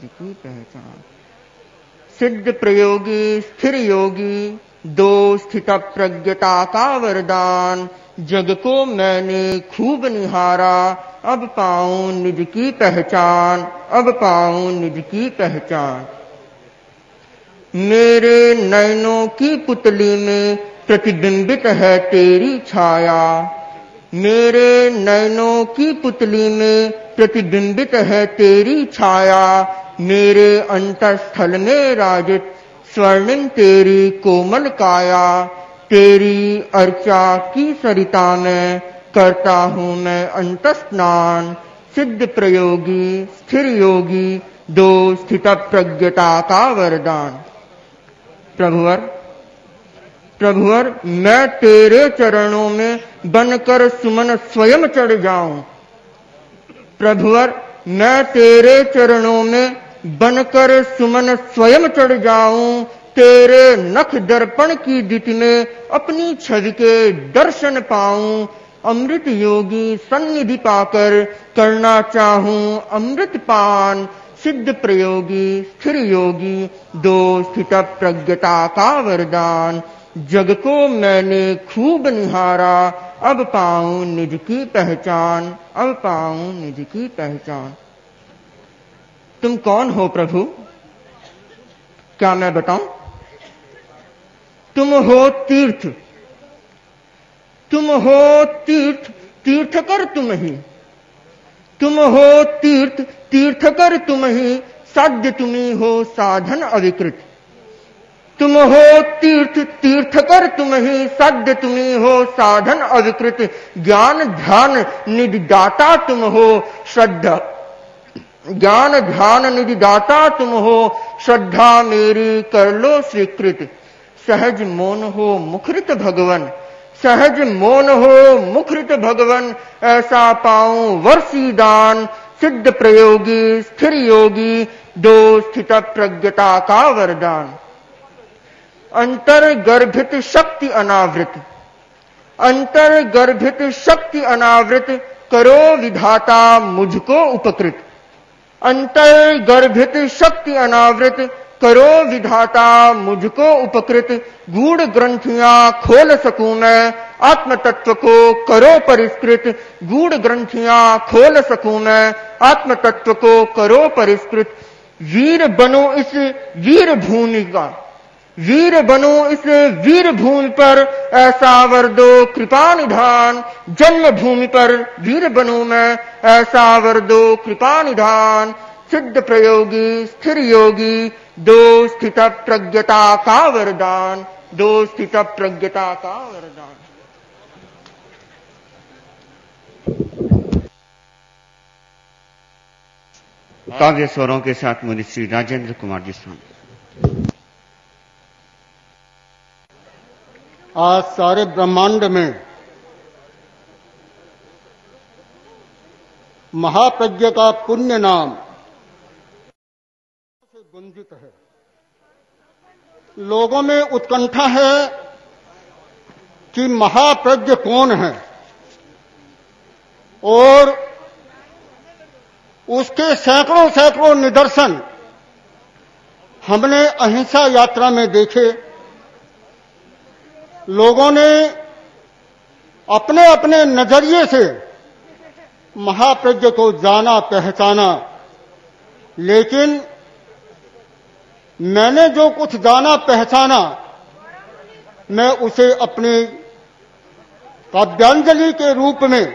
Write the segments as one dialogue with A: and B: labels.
A: निज की पहचान। सिद्ध प्रयोगी स्थिर योगी दो स्थित प्रज्ञता का वरदान। जग को मैंने खूब निहारा अब पाऊं निज की पहचान, अब पाऊं निज की पहचान। मेरे नयनों की पुतली में प्रतिबिंबित है तेरी छाया। मेरे नयनों की पुतली में प्रतिबिंबित है तेरी छाया। मेरे अंतःस्थल में राजित स्वर्णिम तेरी कोमल काया। तेरी अर्चा की सरिता में करता हूं मैं अंतस्नान। सिद्ध प्रयोगी स्थिर योगी दो स्थित प्रज्ञता का वरदान। प्रभुवर मैं तेरे चरणों में बनकर सुमन स्वयं चढ़ जाऊं। प्रभुवर मैं तेरे चरणों में बनकर सुमन स्वयं चढ़ जाऊं। तेरे नख दर्पण की दीप्ति में अपनी छवि के दर्शन पाऊं। अमृत योगी सन्निधि पाकर करना चाहूं अमृत पान। सिद्ध प्रयोगी स्थिर योगी दो स्थित प्रज्ञता का वरदान। जग को मैंने खूब निहारा अब पाऊं निज की पहचान, अब पाऊं निज की पहचान। तुम कौन हो प्रभु, क्या मैं बताऊं? तुम हो तीर्थ, तुम हो तीर्थ, तीर्थकर तुम ही। तुम हो तीर्थ, तीर्थकर तुम ही। साध्य तुम्ही हो साधन अविकृत। तुम हो तीर्थ, तीर्थकर तुम ही। साध्य तुम्ही हो साधन अविकृत। ज्ञान ध्यान निधि दाता तुम हो। श्रद्धा ज्ञान ध्यान निधि दाता तुम हो। श्रद्धा मेरी कर लो स्वीकृत। सहज मौन हो मुखरित भगवन, सहज मौन हो मुखरित भगवन। ऐसा पाऊं वर्षी दान। सिद्ध प्रयोगी स्थिर योगी दो स्थित प्रज्ञता का वरदान। अंतर गर्भित शक्ति अनावृत, अंतर गर्भित शक्ति अनावृत। करो विधाता मुझको उपकृत। अंतर गर्भित शक्ति अनावृत। करो विधाता मुझको उपकृत। गूढ़ ग्रंथियां खोल सकूं मैं आत्म तत्व को करो परिष्कृत। गूढ़ ग्रंथियां खोल सकूं मैं आत्म तत्व को करो परिष्कृत। वीर बनो इस वीर भूमि का, वीर बनो इस वीर भूमि पर। ऐसा वर दो कृपा निधान। जन्म भूमि पर वीर बनूं मैं ऐसा वर दो कृपा निधान। सिद्ध प्रयोगी स्थिर योगी दो स्थित प्रज्ञता का वरदान, दो स्थित प्रज्ञता का वरदान। काव्य स्वरों के साथ मुनि श्री राजेंद्र कुमार जी स्वामी।
B: आज सारे ब्रह्मांड में महाप्रज्ञ का पुण्य नाम से गुंजित है। लोगों में उत्कंठा है कि महाप्रज्ञ कौन है और उसके सैकड़ों सैकड़ों निदर्शन हमने अहिंसा यात्रा में देखे। लोगों ने अपने अपने नजरिए से महाप्रज्ञ को जाना पहचाना, लेकिन मैंने जो कुछ जाना पहचाना मैं उसे अपनी काव्यांजलि के रूप में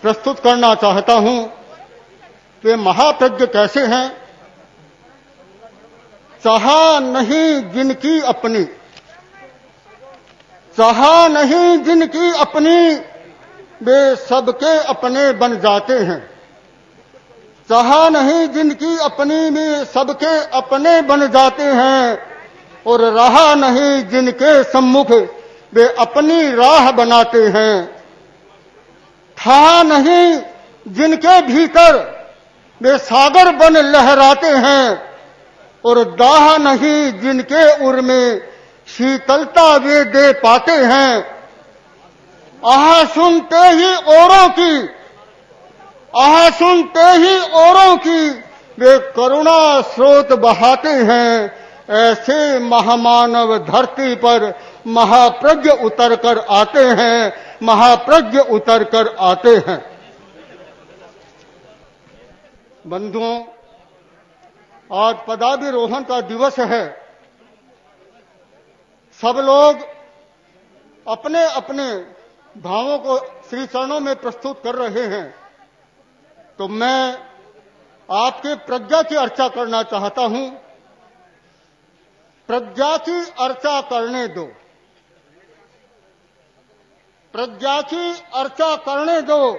B: प्रस्तुत करना चाहता हूं। वे महाप्रज्ञ कैसे हैं? चाहा नहीं जिनकी अपनी, चाहा नहीं जिनकी अपनी, वे सबके अपने बन जाते हैं। चाहा नहीं जिनकी अपनी, वे सबके अपने बन जाते हैं। और रहा नहीं जिनके सम्मुख, वे अपनी राह बनाते हैं। था नहीं जिनके भीतर, वे सागर बन लहराते हैं। और दाह नहीं जिनके उर में, शीतलता वे दे पाते हैं। आह सुनते ही औरों की, आह सुनते ही औरों की, वे करुणा स्रोत बहाते हैं। ऐसे महामानव धरती पर महाप्रज्ञ उतर कर आते हैं, महाप्रज्ञ उतर कर आते हैं। बंधुओं, आज पदाभिरोहण का दिवस है। सब लोग अपने अपने भावों को श्री चरणों में प्रस्तुत कर रहे हैं, तो मैं आपके प्रज्ञा की अर्चा करना चाहता हूं। प्रज्ञा की अर्चा करने दो, प्रज्ञा की अर्चा करने दो।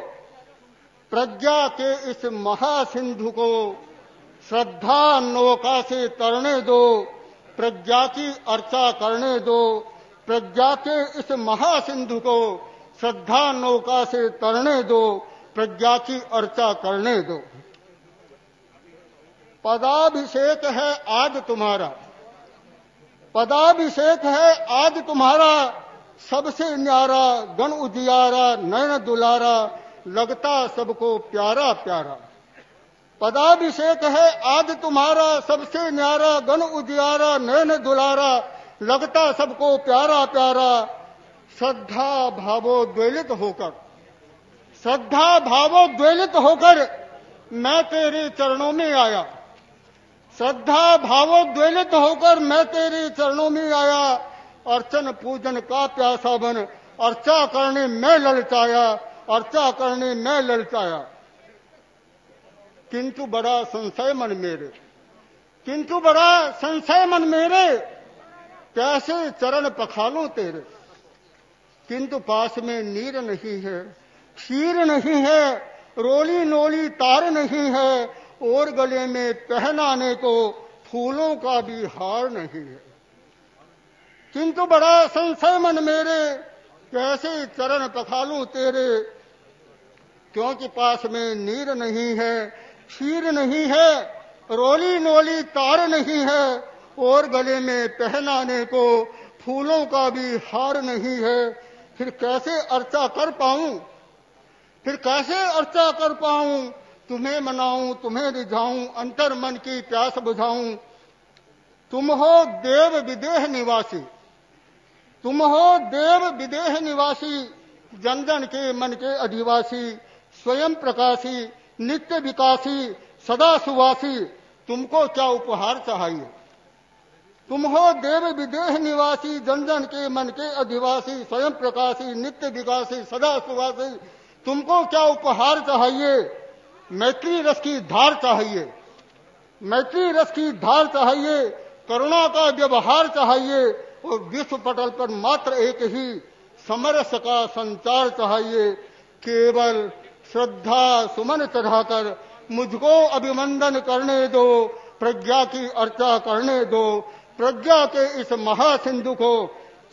B: प्रज्ञा के इस महासिंधु को श्रद्धा नौका से तरने दो, प्रज्ञा की अर्चा करने दो। प्रज्ञा के इस महासिंधु को श्रद्धा नौका से तरने दो, प्रज्ञा की अर्चा करने दो। पदाभिषेक है आज तुम्हारा, पदाभिषेक है आज तुम्हारा। सबसे न्यारा गण उजियारा, नयन दुलारा, लगता सबको प्यारा प्यारा। पदाभिषेक है आज तुम्हारा, सबसे न्यारा गण उजियारा, नयन दुलारा, लगता सबको प्यारा प्यारा। श्रद्धा भावोद्वेलित होकर, श्रद्धा भावोद्वेलित होकर मैं तेरे चरणों में आया। श्रद्धा भावोद्वेलित होकर मैं तेरे चरणों में आया। अर्चन पूजन का प्यासा बन अर्चा करने में ललचाया, अर्चा करने में ललचाया। किंतु बड़ा संशय मन मेरे, किंतु बड़ा संशय मन मेरे, कैसे चरण पखालूं तेरे। किंतु पास में नीर नहीं है, क्षीर नहीं है, रोली नोली तार नहीं है, और गले में पहनाने को फूलों का भी हार नहीं है। किंतु बड़ा संशय मन मेरे, कैसे चरण पखालूं तेरे। क्योंकि पास में नीर नहीं है, क्षीर नहीं है, रोली नोली तार नहीं है, और गले में पहनाने को फूलों का भी हार नहीं है। फिर कैसे अर्चा कर पाऊं, फिर कैसे अर्चा कर पाऊं। तुम्हें मनाऊं, तुम्हें रिझाऊं, अंतर मन की प्यास बुझाऊं। तुम हो देव विदेह निवासी, तुम हो देव विदेह निवासी, जन जन के मन के अधिवासी, स्वयं प्रकाशी, नित्य विकासी, सदा सुवासी। तुमको क्या उपहार चाहिए। तुम हो देव विदेह निवासी, जन जन के मन के अधिवासी, स्वयं प्रकाशी, नित्य विकासी, सदा सुवासी। तुमको क्या उपहार चाहिए। मैत्री रस की धार चाहिए, मैत्री रस की धार चाहिए, करुणा का व्यवहार चाहिए, और विश्व पटल पर मात्र एक ही समरस का संचार चाहिए। केवल श्रद्धा सुमन चढ़ाकर मुझको अभिनंदन करने दो, प्रज्ञा की अर्चा करने दो। प्रज्ञा के इस महासिंधु को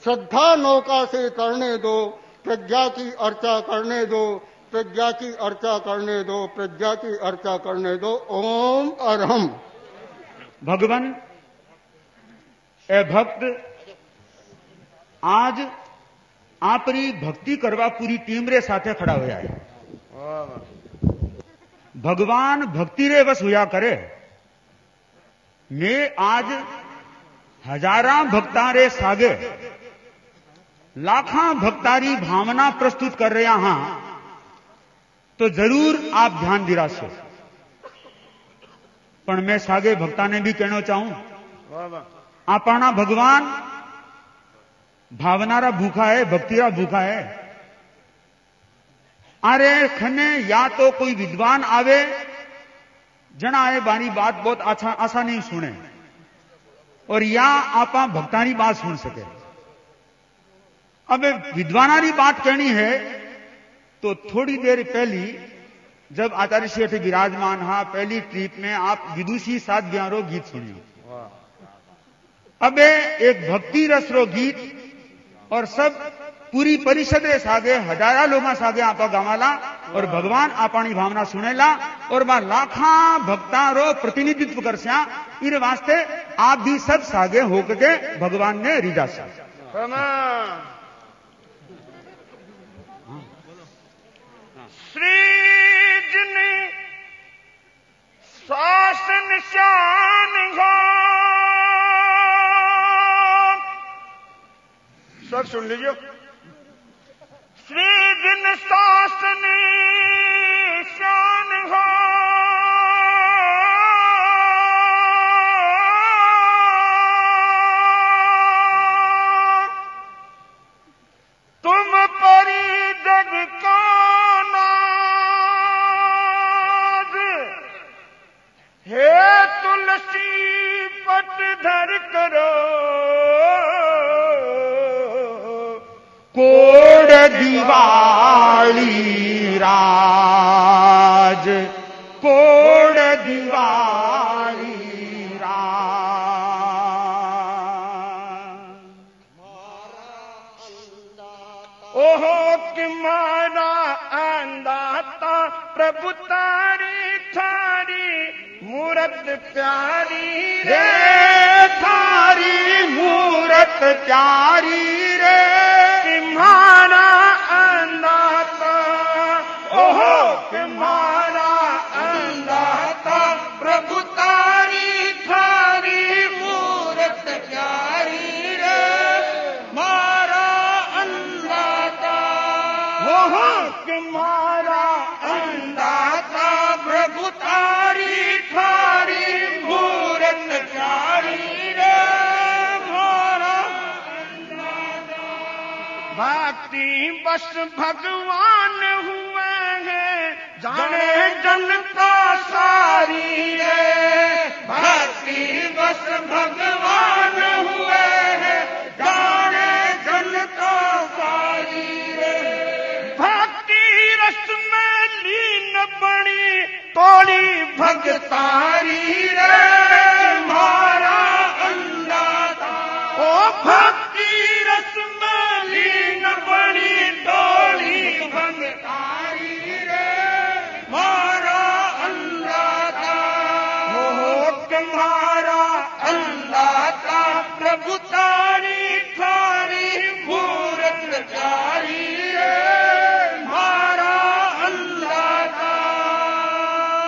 B: श्रद्धा नौका से तरने दो, प्रज्ञा की अर्चा करने दो, प्रज्ञा की अर्चा करने दो, प्रज्ञा की अर्चा करने दो। ओम अरहम।
C: भगवान ए भक्त, आज आपरी भक्ति करवा पूरी टीम रे साथे खड़ा होया है। भगवान भक्ति रे वश हुआ करे। मैं आज हजारा भक्ता रे सागे लाखा भक्तारी भावना प्रस्तुत कर रहा हां, तो जरूर आप ध्यान दिराशो। पण मैं सागे भक्ता ने भी कहना चाहूं, आपना भगवान भावनारा भूखा है, भक्तिरा भूखा है। अरे खने या तो कोई विद्वान आवे, जना आए बानी बात बहुत आसानी सुने, और या आपा भक्तानी बात सुन सके। अब विद्वानारी बात कहनी है तो थोड़ी देर पहली जब आचार्य शेठ विराजमान हा, पहली ट्रिप में आप विदुषी सात ग्यारो गीत सुनिए। अब एक भक्ति रस रो गीत, और सब पूरी परिषद रे सागे हजारा लोग सागे आपा गावाला, और भगवान आपानी भावना सुनेला, और बा लाखा भक्ता रो प्रतिनिधित्व करस्या। इस वास्ते आप भी सब सागे होके भगवान ने रिझा सा।
A: श्री जिन
D: सास निशान हो। सब सुन लीजिए। श्री दिन सास निशान हो। तुम परी जग का नाज, हे तुलसी पट धर करो।
C: कोड दिवाली राज, कोड दिवाली राज।
D: ओहो कि मारा अंदाता प्रभु तारी थारी मूरत प्यारी
C: रे, थारी मूरत प्यारी रे।
D: तुम्हारा अंदाता, ओहो तुम्हारा अंदाता प्रभु तारी थारी मूरत प्यारी रे। मारा अंदाता, ओहो तुम्हारा अंदाता प्रभु तारी थारी मूरत प्यारी रे। मारा भक्ति बस भगवान हुए हैं, जाने जनता सारी रे। भक्ति बस भगवान हुए हैं, जाने जनता सारी रे। भक्ति रस में लीन बड़ी तोड़ी भगतारी रे। मारा अंदाता, ओ भक्ति रस में लीन बड़ी तोड़ी भगतारी रे। मारा अंदाता, हो तुम्हारा अंदाता प्रभु तारी थारी मूरत प्यारी रे। मारा अंदाता,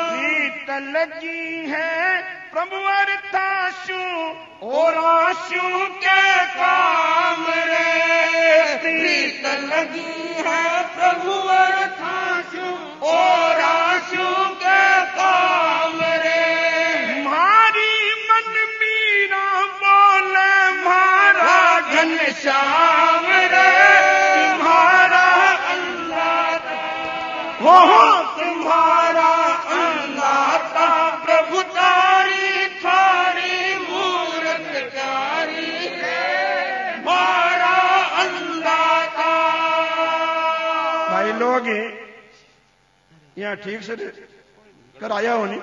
D: प्रीत लगी है प्रभु अर्थाशु और आशु के काम रे। प्रीत लगी है प्रभु अर्थाशु और आशु के काम रे। मारी मन मीरा बोले मारा घनश्याम रे। तुम्हारा अंदाता, हो तुम्हारा अंदाता प्रभु तारी थारी मूरत प्यारी रे। मारा अंदाता। भाई लोग यहाँ ठीक से कराया हो नहीं?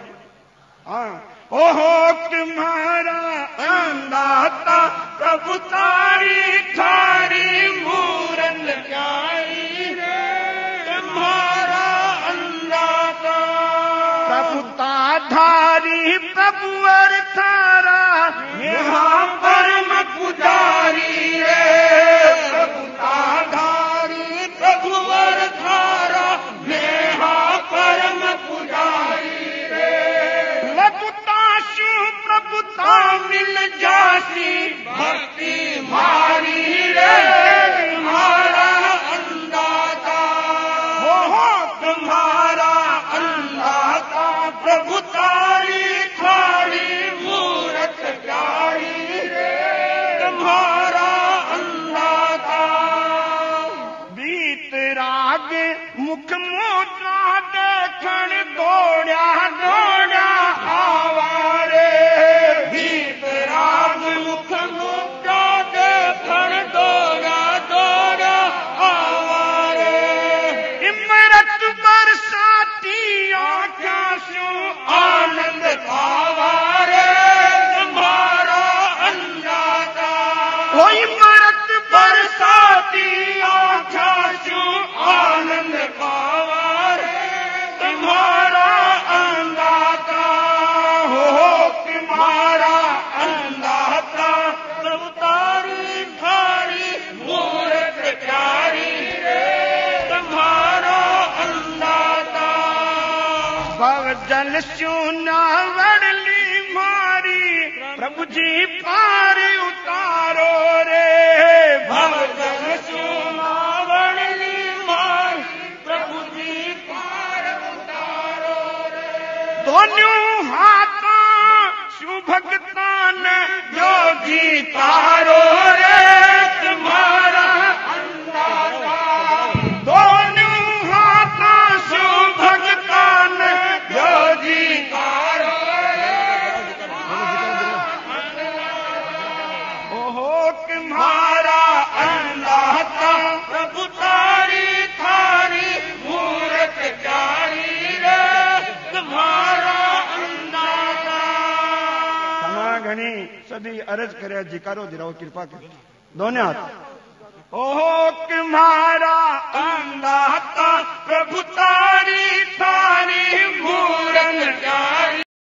D: हाँ। ओहो तुम्हारा अंदाता प्रभु तारी थारी मूरत प्यारी रे। तुम्हारा अंदाता प्रभु ताधारी प्रभु अर्थारा यहाँ परम पुजारी रे। प्रभु ताधारी प्रभु अर्थारा यहाँ परम पुजारी रे। लघुताशु प्रभुता मिल जासी भक्ति मारी रे। तुम्हारा अंदाता, हो तुम्हारा अंदाता प्रभु तारी थारी मूरत प्यारी रे। तुम्हारा अंदाता, बीत राग मुख मोटा देखण दौड़ा दौड़ा आवारे। बीत राग मुख मोटा सुना वड़ली मारी प्रभु जी पार उतारो रे भवजन सुना वड़ली मारी प्रभु जी पार उतारो रे दोनों हाथा सुभगतान योगी तारो रे तुम्हारा अंदाजा दोनों हाथा सुभगतान योगी तारो रे ओहो तुम्हारा अंदाजा प्रभु तारी थारी मूरत प्यारी रे तुम्हारा घनी सभी अर्ज करे जिकारो दिराओ कृपा कर दोनों हाथ ओहो तुम्हारा अंदाता प्रभु तारी थारी मूरत प्यारी